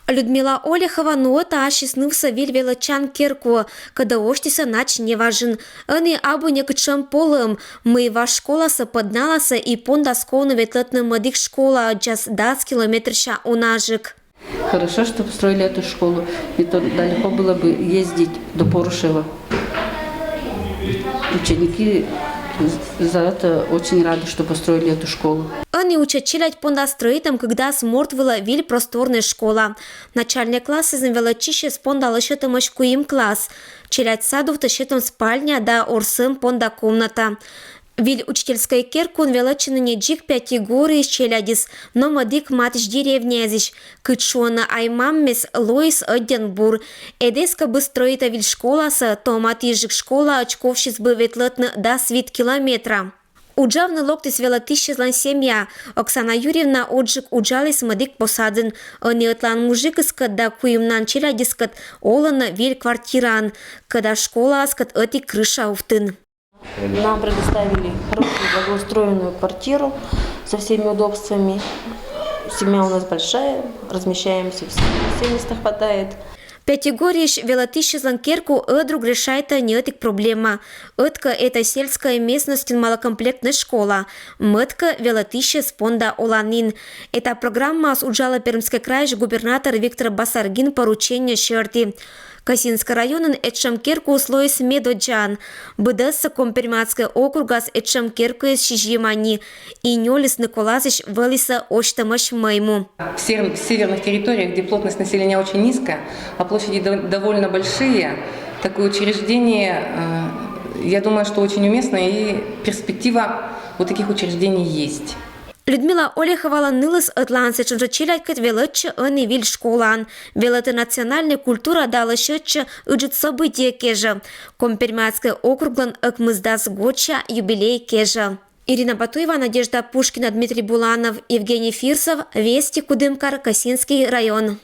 Людмила Олехова нота ашиснывса велчан керку, когда оштиса нач не важен. Они абу некачем полым. Мы ваш школа подналася и понда сковну ветлетный мадик школа час 10 километрша унажик. Хорошо, что построили эту школу. И то далеко было бы ездить до Порушева. Ученики за это очень рады, что построили эту школу. Они учат чилять понда строитам, когда смортвала виль просторная школа. Начальные классы завела чище с понда лощетом им класс. Чилять саду в тащетом спальня да орсым понда комната. Виль учительская керкун величина не джик 5 горы из челядис, но мадик матиш деревнязиш, кычуана аймаммес Лоис Оденбур. Эдеска бы строита виль школаса, то матижик школа очковщиц бы ветлетна до свит километра. Уджавна локтис вела тысячезлан семья. Оксана Юрьевна отжик уджалис мадик посаден. Они отлан мужикискат да куимнан челядискат олана виль квартиран, когда школа аскат эти крыша уфтын. Нам предоставили хорошую благоустроенную квартиру со всеми удобствами. Семья у нас большая, размещаемся, все места хватает. Пятигорьеш велатищезлан керку друг решает нетик проблема. Этка это сельская местность малокомплектная школа. Мэтка велатище спонда Оланин. Эта программа суджала Пермский край губернатор Виктор Басаргин поручение Щерти. Касинский район этшам керку условис медоджан. Быдаса Комперматская округа с этшам керку из Шижимани. И Нёлис Николазич вылиса оштамаш майму. В северных территориях, где плотность населения очень низкая, а площади довольно большие, такое учреждение, я думаю, что очень уместно, и перспектива вот таких учреждений есть. Людмила Олехова ланылась атлансе, чем же чилять величе они виль школан. Велата национальная культура дала счетче уджит события кежа. Комперматская округлан акмыздас гоча юбилей кежа. Ирина Батуева, Надежда Пушкина, Дмитрий Буланов, Евгений Фирсов, Вести, Кудымкар, Касинский район.